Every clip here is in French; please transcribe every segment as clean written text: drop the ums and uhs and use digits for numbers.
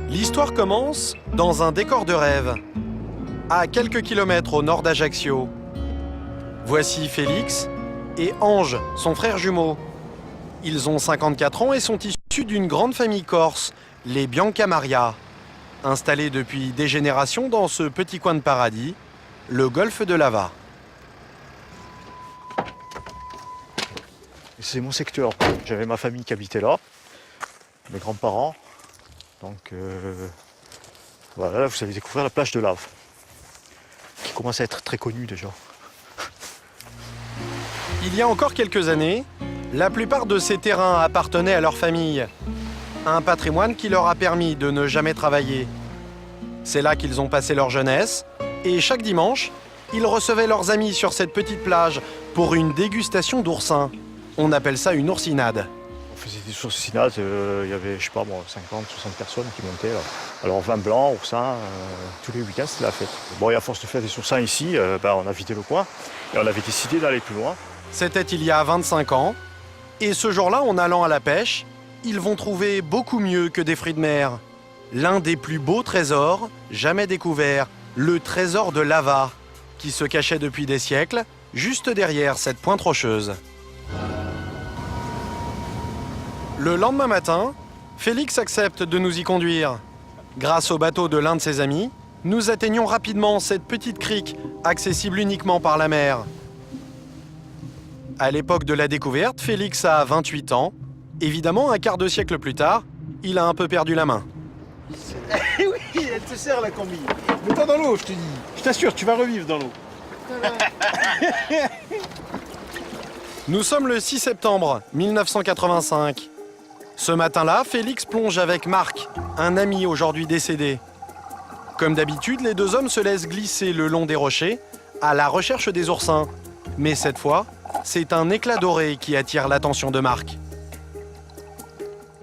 L'histoire commence dans un décor de rêve, à quelques kilomètres au nord d'Ajaccio. Voici Félix et Ange, son frère jumeau. Ils ont 54 ans et sont issus d'une grande famille corse, les Biancamaria, installés depuis des générations dans ce petit coin de paradis, le golfe de Lava. C'est mon secteur. J'avais ma famille qui habitait là, mes grands-parents. Donc voilà, là vous allez découvrir la plage de Lave, qui commence à être très connue déjà. Il y a encore quelques années, la plupart de ces terrains appartenaient à leur famille. Un patrimoine qui leur a permis de ne jamais travailler. C'est là qu'ils ont passé leur jeunesse, et chaque dimanche, ils recevaient leurs amis sur cette petite plage pour une dégustation d'oursins. On appelle ça une oursinade. On faisait des oursinades, il y avait, je sais pas moi, 50, 60 personnes qui montaient là. Alors vin blanc, oursin, tous les week-ends c'était la fête. Bon, et à force de faire des oursins ici, on a vidé le coin et on avait décidé d'aller plus loin. C'était il y a 25 ans, et ce jour-là, en allant à la pêche, ils vont trouver beaucoup mieux que des fruits de mer. L'un des plus beaux trésors jamais découverts, le trésor de Lava, qui se cachait depuis des siècles, juste derrière cette pointe rocheuse. Le lendemain matin, Félix accepte de nous y conduire. Grâce au bateau de l'un de ses amis, nous atteignons rapidement cette petite crique, accessible uniquement par la mer. À l'époque de la découverte, Félix a 28 ans. Évidemment, un quart de siècle plus tard, il a un peu perdu la main. Oui, elle te sert la combi. Mets-toi dans l'eau, je te dis. Je t'assure, tu vas revivre dans l'eau. Nous sommes le 6 septembre 1985. Ce matin-là, Félix plonge avec Marc, un ami aujourd'hui décédé. Comme d'habitude, les deux hommes se laissent glisser le long des rochers à la recherche des oursins. Mais cette fois, c'est un éclat doré qui attire l'attention de Marc.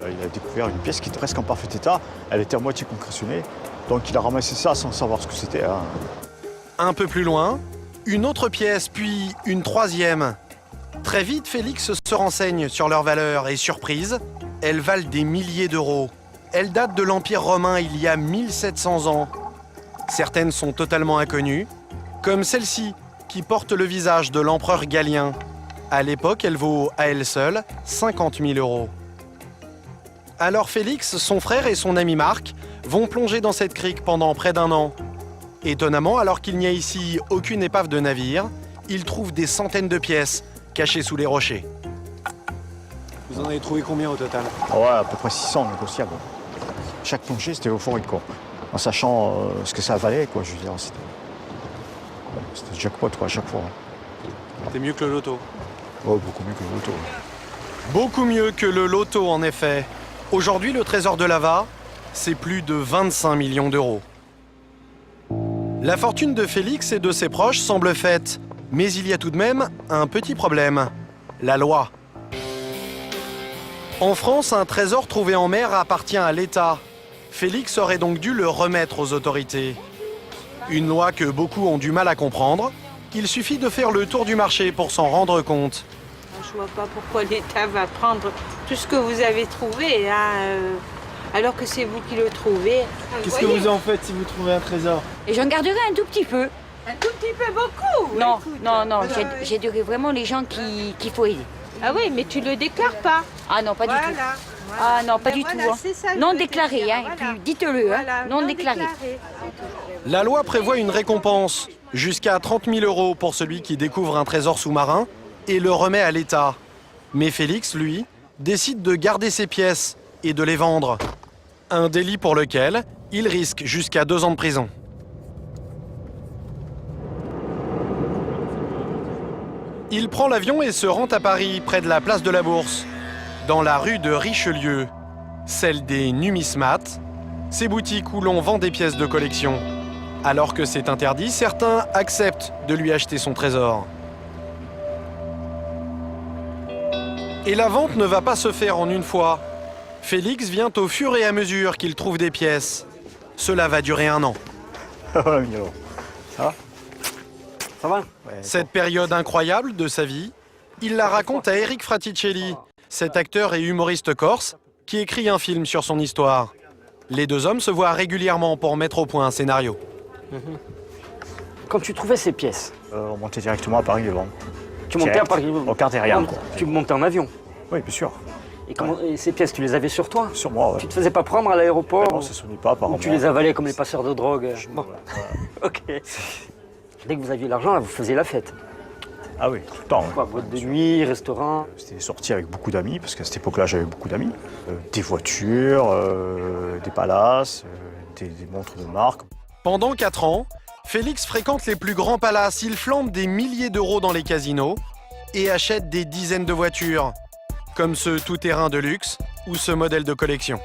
Il a découvert une pièce qui était presque en parfait état. Elle était à moitié concrétionnée. Donc il a ramassé ça sans savoir ce que c'était. Un peu plus loin, une autre pièce, puis une troisième. Très vite, Félix se renseigne sur leur valeur et surprise, elles valent des milliers d'euros. Elles datent de l'Empire romain il y a 1700 ans. Certaines sont totalement inconnues, comme celle-ci, qui porte le visage de l'empereur Galien. À l'époque, elle vaut à elle seule 50 000 euros. Alors Félix, son frère et son ami Marc vont plonger dans cette crique pendant près d'un an. Étonnamment, alors qu'il n'y a ici aucune épave de navire, ils trouvent des centaines de pièces cachées sous les rochers. Vous en avez trouvé combien au total? Ouais, à peu près 600 négociables. Chaque plongée, c'était euphorique, quoi. En sachant ce que ça valait, quoi, je veux dire. C'était jackpot, quoi, à chaque fois. C'est mieux que le loto. Oh, beaucoup mieux que le loto. Beaucoup mieux que le loto, en effet. Aujourd'hui, le trésor de Lava, c'est plus de 25 millions d'euros. La fortune de Félix et de ses proches semble faite, mais il y a tout de même un petit problème. La loi. En France, un trésor trouvé en mer appartient à l'État. Félix aurait donc dû le remettre aux autorités. Une loi que beaucoup ont du mal à comprendre. Il suffit de faire le tour du marché pour s'en rendre compte. Je ne vois pas pourquoi l'État va prendre tout ce que vous avez trouvé, hein, alors que c'est vous qui le trouvez. Qu'est-ce que vous en faites si vous trouvez un trésor? Et j'en garderai un tout petit peu. Un tout petit peu beaucoup. Non, écoute. non, j'aiderai vraiment les gens qu'il faut aider. Ah oui, mais tu le déclares pas. Ah non, pas du tout. Voilà. Ah non, pas Ben du voilà, tout. Hein. c'est ça, Non le déclaré, déclarer, hein. voilà. Et puis dites-le, hein. Voilà, non déclaré. La loi prévoit une récompense, jusqu'à 30 000 euros pour celui qui découvre un trésor sous-marin et le remet à l'État. Mais Félix, lui, décide de garder ses pièces et de les vendre. Un délit pour lequel il risque jusqu'à 2 ans de prison. Il prend l'avion et se rend à Paris, près de la place de la Bourse, dans la rue de Richelieu, celle des numismates, ces boutiques où l'on vend des pièces de collection. Alors que c'est interdit, certains acceptent de lui acheter son trésor. Et la vente ne va pas se faire en une fois. Félix vient au fur et à mesure qu'il trouve des pièces. Cela va durer 1 an. Voilà, Mignon. Ça va? Ça va? Ouais, Cette période incroyable de sa vie, il la raconte à Eric Fraticelli, cet acteur et humoriste corse qui écrit un film sur son histoire. Les deux hommes se voient régulièrement pour mettre au point un scénario. Quand tu trouvais ces pièces, On montait directement à Paris le vendre. tu montais à Direct, Paris. au quart derrière, quoi. Tu montais en avion. Oui, bien sûr. Et ces pièces, tu les avais sur toi? Sur moi, ouais. Tu te faisais pas prendre à l'aéroport? Non, ça sonnait pas, apparemment. Ou tu les avalais comme les passeurs de drogue? Bon, ok. Dès que vous aviez l'argent, là, vous faisiez la fête. Ah oui, tout le temps. Quoi, boîte de nuit, restaurant? C'était sorti avec beaucoup d'amis, parce qu'à cette époque-là, j'avais beaucoup d'amis. Des voitures, des palaces, des montres de marque. Pendant 4 ans, Félix fréquente les plus grands palaces, il flambe des milliers d'euros dans les casinos et achète des dizaines de voitures, comme ce tout-terrain de luxe ou ce modèle de collection.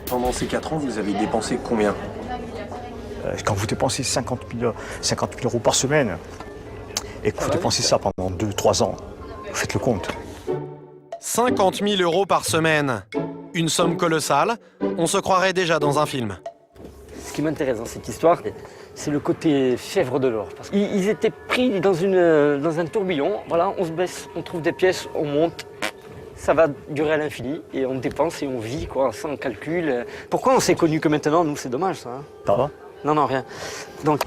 Pendant ces 4 ans, vous avez dépensé combien? Quand vous dépensez 50 000 euros par semaine, et que vous dépensez ça pendant 2-3 ans, vous faites le compte. 50 000 euros par semaine. Une somme colossale, on se croirait déjà dans un film. Ce qui m'intéresse dans cette histoire, c'est le côté fièvre de l'or. Parce qu'ils étaient pris dans un tourbillon. Voilà, on se baisse, on trouve des pièces, on monte. Ça va durer à l'infini et on dépense et on vit quoi, sans calcul. Pourquoi on s'est connus que maintenant? Nous, c'est dommage ça. Hein. Ça va? Non, rien. Donc,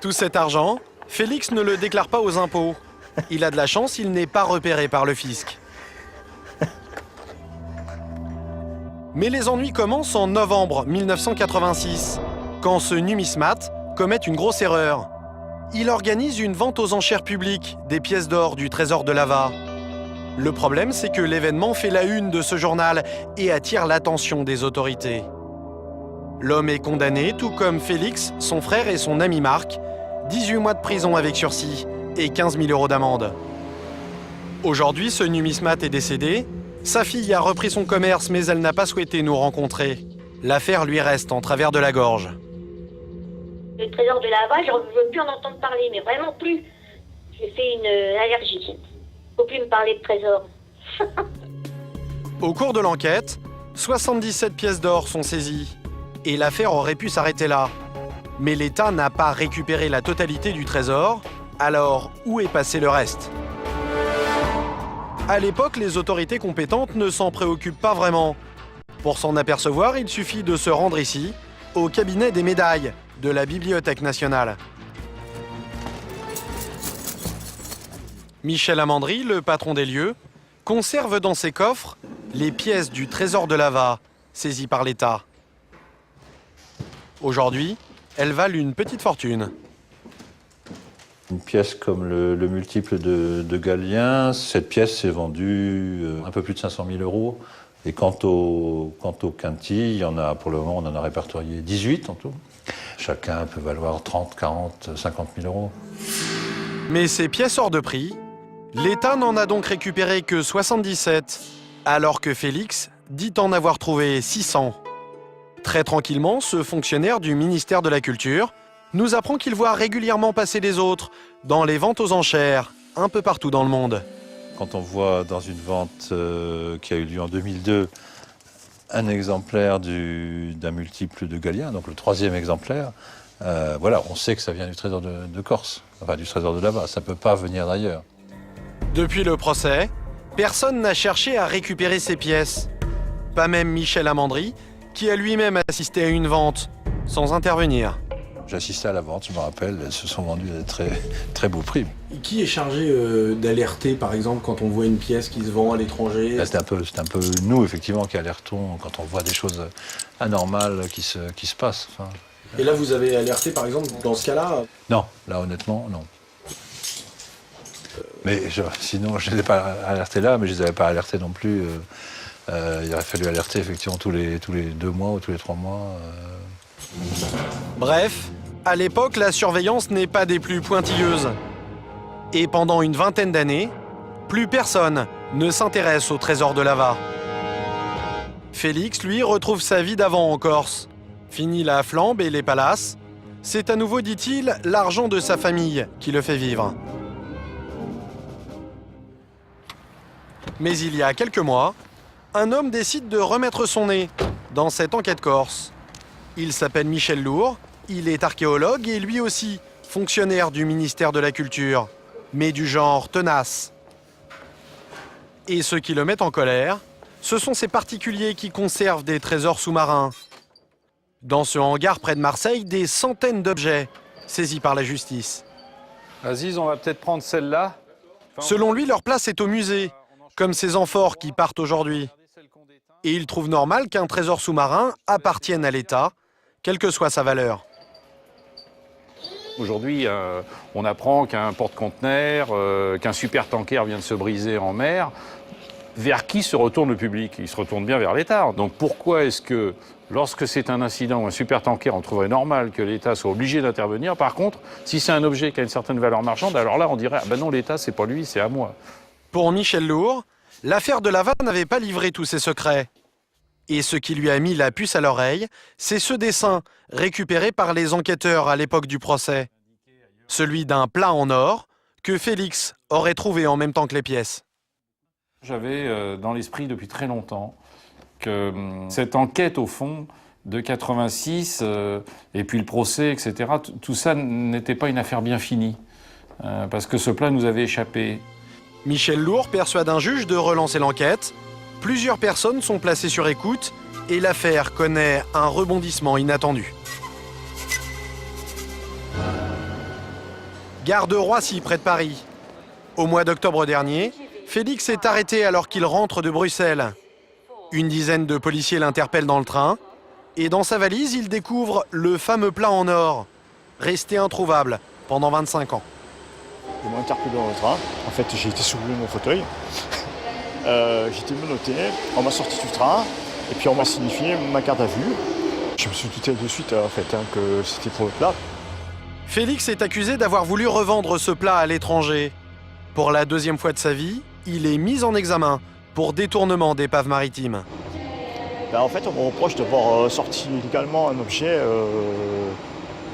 Tout cet argent, Félix ne le déclare pas aux impôts. Il a de la chance, il n'est pas repéré par le fisc. Mais les ennuis commencent en novembre 1986, quand ce numismate commet une grosse erreur. Il organise une vente aux enchères publiques des pièces d'or du trésor de Lava. Le problème, c'est que l'événement fait la une de ce journal et attire l'attention des autorités. L'homme est condamné, tout comme Félix, son frère et son ami Marc, 18 mois de prison avec sursis et 15 000 euros d'amende. Aujourd'hui, ce numismate est décédé. Sa fille a repris son commerce, mais elle n'a pas souhaité nous rencontrer. L'affaire lui reste en travers de la gorge. Le trésor de Lava, je ne veux plus en entendre parler, mais vraiment plus. J'ai fait une allergie. Faut plus me parler de trésor. Au cours de l'enquête, 77 pièces d'or sont saisies. Et l'affaire aurait pu s'arrêter là. Mais l'État n'a pas récupéré la totalité du trésor. Alors, où est passé le reste ? À l'époque, les autorités compétentes ne s'en préoccupent pas vraiment. Pour s'en apercevoir, il suffit de se rendre ici, au cabinet des médailles de la Bibliothèque nationale. Michel Amandry, le patron des lieux, conserve dans ses coffres les pièces du trésor de Lava, saisies par l'État. Aujourd'hui, elles valent une petite fortune. Une pièce comme le multiple de Galien, cette pièce s'est vendue un peu plus de 500 000 euros. Et quant au quinti, il y en a, pour le moment, on en a répertorié 18 en tout. Chacun peut valoir 30, 40, 50 000 euros. Mais ces pièces hors de prix, l'État n'en a donc récupéré que 77, alors que Félix dit en avoir trouvé 600. Très tranquillement, ce fonctionnaire du ministère de la Culture nous apprend qu'il voit régulièrement passer les autres dans les ventes aux enchères, un peu partout dans le monde. Quand on voit dans une vente qui a eu lieu en 2002, un exemplaire d'un multiple de Galien, donc le 3e exemplaire, voilà, on sait que ça vient du trésor de Corse, enfin du trésor de Lava, ça ne peut pas venir d'ailleurs. Depuis le procès, personne n'a cherché à récupérer ces pièces. Pas même Michel Amandry, qui a lui-même assisté à une vente, sans intervenir. J'assistais à la vente, je me rappelle, elles se sont vendues à de très, très beaux prix. Qui est chargé d'alerter, par exemple, quand on voit une pièce qui se vend à l'étranger? C'est un peu nous, effectivement, qui alertons quand on voit des choses anormales qui se passent. Enfin, Et là, vous avez alerté, par exemple, dans ce cas-là? Non, là, honnêtement, non. Mais sinon, je ne les ai pas alertés là, mais je ne les avais pas alertés non plus. Il aurait fallu alerter, effectivement, tous les 2 mois ou tous les 3 mois. Bref, à l'époque, la surveillance n'est pas des plus pointilleuses. Et pendant une vingtaine d'années, plus personne ne s'intéresse au trésor de Lava. Félix, lui, retrouve sa vie d'avant en Corse. Fini la flambe et les palaces. C'est à nouveau, dit-il, l'argent de sa famille qui le fait vivre. Mais il y a quelques mois, un homme décide de remettre son nez dans cette enquête corse. Il s'appelle Michel Lourd, il est archéologue et lui aussi fonctionnaire du ministère de la Culture, mais du genre tenace. Et ce qui le met en colère, Ce sont ces particuliers qui conservent des trésors sous-marins. Dans ce hangar près de Marseille, des centaines d'objets saisis par la justice. Aziz, on va peut-être prendre celle-là. Selon lui, leur place est au musée, comme ces amphores qui partent aujourd'hui. Et il trouve normal qu'un trésor sous-marin appartienne à l'État, quelle que soit sa valeur. Aujourd'hui, on apprend qu'un porte-conteneur, qu'un supertanker vient de se briser en mer. Vers qui se retourne le public? Il se retourne bien vers l'État. Donc pourquoi est-ce que, lorsque c'est un incident ou un supertanker, on trouverait normal que l'État soit obligé d'intervenir? Par contre, si c'est un objet qui a une certaine valeur marchande, alors là, on dirait « Ah ben non, l'État, c'est pas lui, c'est à moi ». Pour Michel Lourd, l'affaire de Lava n'avait pas livré tous ses secrets. Et ce qui lui a mis la puce à l'oreille, c'est ce dessin récupéré par les enquêteurs à l'époque du procès. Celui d'un plat en or que Félix aurait trouvé en même temps que les pièces. J'avais dans l'esprit depuis très longtemps que cette enquête, au fond, de 86, et puis le procès, etc., tout ça n'était pas une affaire bien finie, parce que ce plat nous avait échappé. Michel Lourd persuade un juge de relancer l'enquête. Plusieurs personnes sont placées sur écoute et l'affaire connaît un rebondissement inattendu. Gare de Roissy, près de Paris. Au mois d'octobre dernier, Félix est arrêté alors qu'il rentre de Bruxelles. Une dizaine de policiers l'interpellent dans le train et dans sa valise, il découvre le fameux plat en or, resté introuvable pendant 25 ans. Ils m'ont interpellé dans le train. En fait, j'ai été soulevé de mon fauteuil. J'étais menotté, on m'a sorti du train et puis on m'a signifié ma garde à vue. Je me suis douté de suite en fait, que c'était pour le plat. Félix est accusé d'avoir voulu revendre ce plat à l'étranger. Pour la deuxième fois de sa vie, il est mis en examen pour détournement d'épave maritime. En fait, on me reproche d'avoir sorti illégalement un objet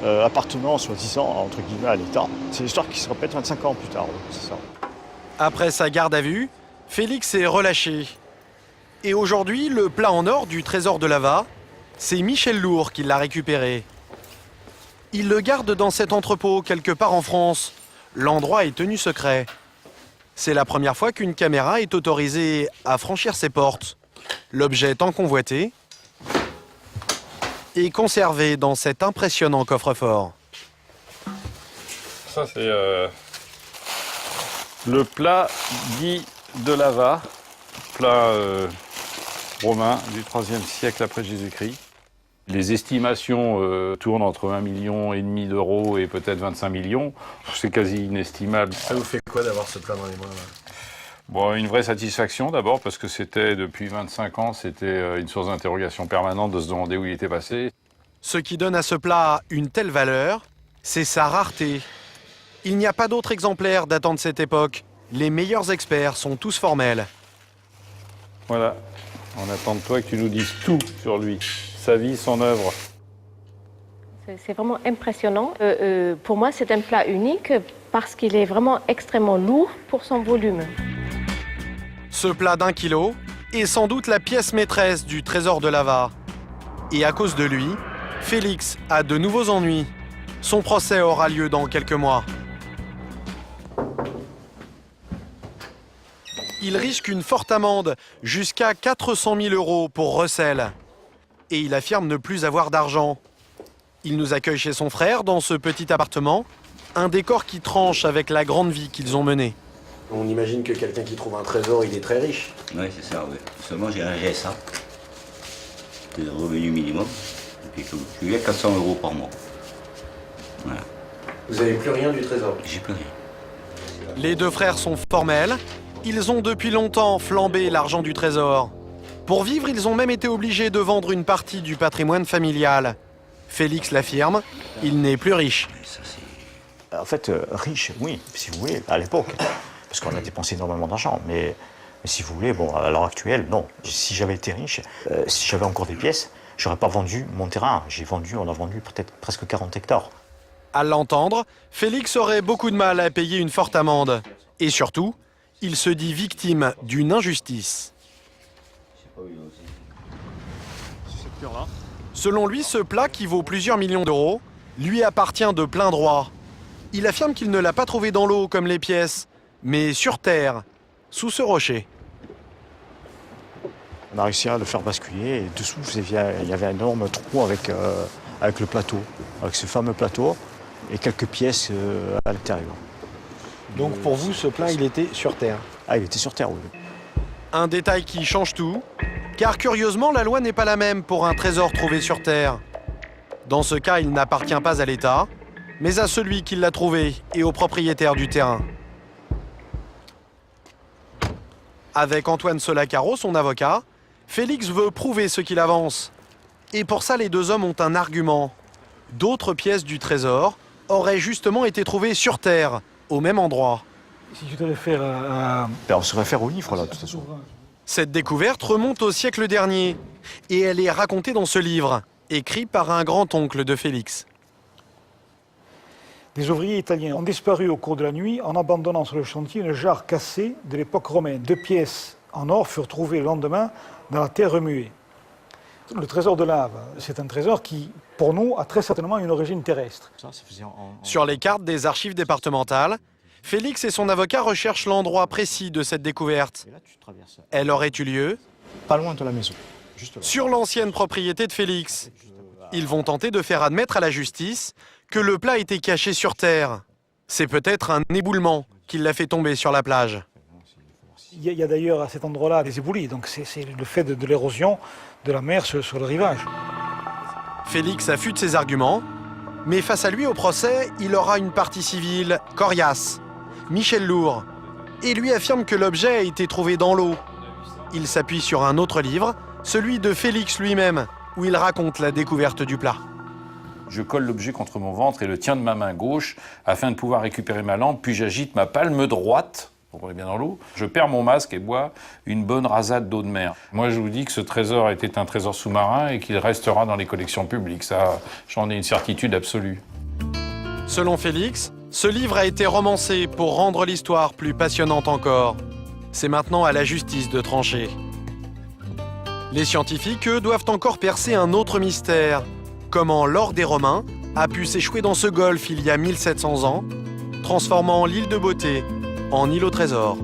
appartenant, soi-disant, entre guillemets, à l'État. C'est l'histoire qui se répète 25 ans plus tard, c'est ça. Après sa garde à vue, Félix est relâché. Et aujourd'hui, le plat en or du trésor de Lava, c'est Michel Lourd qui l'a récupéré. Il le garde dans cet entrepôt quelque part en France. L'endroit est tenu secret. C'est la première fois qu'une caméra est autorisée à franchir ses portes. L'objet tant convoité est conservé dans cet impressionnant coffre-fort. Ça, c'est le plat dit de Lava, plat romain du IIIe siècle après Jésus-Christ. Les estimations tournent entre 1,5 million d'euros et peut-être 25 millions. C'est quasi inestimable. Ça vous fait quoi d'avoir ce plat dans les mains là? Bon, une vraie satisfaction d'abord parce que c'était, depuis 25 ans, c'était une source d'interrogation permanente de se demander où il était passé. Ce qui donne à ce plat une telle valeur, c'est sa rareté. Il n'y a pas d'autre exemplaire datant de cette époque. Les meilleurs experts sont tous formels. Voilà, on attend de toi que tu nous dises tout sur lui, sa vie, son œuvre. C'est vraiment impressionnant. Pour moi, c'est un plat unique parce qu'il est vraiment extrêmement lourd pour son volume. Ce plat d'1 kilo est sans doute la pièce maîtresse du trésor de Lava. Et à cause de lui, Félix a de nouveaux ennuis. Son procès aura lieu dans quelques mois. Il risque une forte amende, jusqu'à 400 000 € pour recel. Et il affirme ne plus avoir d'argent. Il nous accueille chez son frère dans ce petit appartement, un décor qui tranche avec la grande vie qu'ils ont menée. On imagine que quelqu'un qui trouve un trésor, il est très riche. Oui, c'est ça, oui. Seulement, j'ai un RSA, de revenu minimum, et puis je gagne 400 € par mois. Voilà. Vous n'avez plus rien du trésor? J'ai plus rien. Les deux frères sont formels. Ils ont depuis longtemps flambé l'argent du trésor. Pour vivre, ils ont même été obligés de vendre une partie du patrimoine familial. Félix l'affirme, il n'est plus riche. En fait, riche, oui, si vous voulez, à l'époque. Parce qu'on a dépensé énormément d'argent. Mais si vous voulez, bon, à l'heure actuelle, non. Si j'avais été riche, si j'avais encore des pièces, j'aurais pas vendu mon terrain. On a vendu peut-être presque 40 hectares. À l'entendre, Félix aurait beaucoup de mal à payer une forte amende. Et surtout, il se dit victime d'une injustice. Selon lui, ce plat, qui vaut plusieurs millions d'euros, lui appartient de plein droit. Il affirme qu'il ne l'a pas trouvé dans l'eau comme les pièces, mais sur terre, sous ce rocher. On a réussi à le faire basculer et dessous, il y avait un énorme trou avec le plateau, avec ce fameux plateau et quelques pièces à l'intérieur. Donc pour vous, ce plat, il était sur terre? Ah, il était sur terre, oui. Un détail qui change tout, car curieusement, la loi n'est pas la même pour un trésor trouvé sur terre. Dans ce cas, il n'appartient pas à l'État, mais à celui qui l'a trouvé et au propriétaire du terrain. Avec Antoine Solacaro, son avocat, Félix veut prouver ce qu'il avance. Et pour ça, les deux hommes ont un argument. D'autres pièces du trésor auraient justement été trouvées sur terre, au même endroit. Si tu te réfères à... On se réfère au livre, là, de toute façon. Cette découverte remonte au siècle dernier, et elle est racontée dans ce livre, écrit par un grand-oncle de Félix. Des ouvriers italiens ont disparu au cours de la nuit en abandonnant sur le chantier une jarre cassée de l'époque romaine. 2 pièces en or furent trouvées le lendemain dans la terre remuée. Le trésor de lave, c'est un trésor qui, pour nous, a très certainement une origine terrestre. Sur les cartes des archives départementales, Félix et son avocat recherchent l'endroit précis de cette découverte. Elle aurait eu lieu pas loin de la maison, juste là. Sur l'ancienne propriété de Félix. Ils vont tenter de faire admettre à la justice que le plat était caché sur terre. C'est peut-être un éboulement qui l'a fait tomber sur la plage. Il y a d'ailleurs à cet endroit-là des éboulis, donc c'est le fait de l'érosion de la mer sur le rivage. Félix affûte ses arguments, mais face à lui au procès, il aura une partie civile coriace, Michel Lourd, et lui affirme que l'objet a été trouvé dans l'eau. Il s'appuie sur un autre livre, celui de Félix lui-même, où il raconte la découverte du plat. Je colle l'objet contre mon ventre et le tiens de ma main gauche afin de pouvoir récupérer ma lampe, puis j'agite ma palme droite, donc on est bien dans l'eau, je perds mon masque et bois une bonne rasade d'eau de mer. Moi je vous dis que ce trésor était un trésor sous-marin et qu'il restera dans les collections publiques, ça j'en ai une certitude absolue. Selon Félix, ce livre a été romancé pour rendre l'histoire plus passionnante encore. C'est maintenant à la justice de trancher. Les scientifiques, eux, doivent encore percer un autre mystère. Comment l'or des Romains a pu s'échouer dans ce golfe il y a 1700 ans, transformant l'île de Beauté en île au trésor.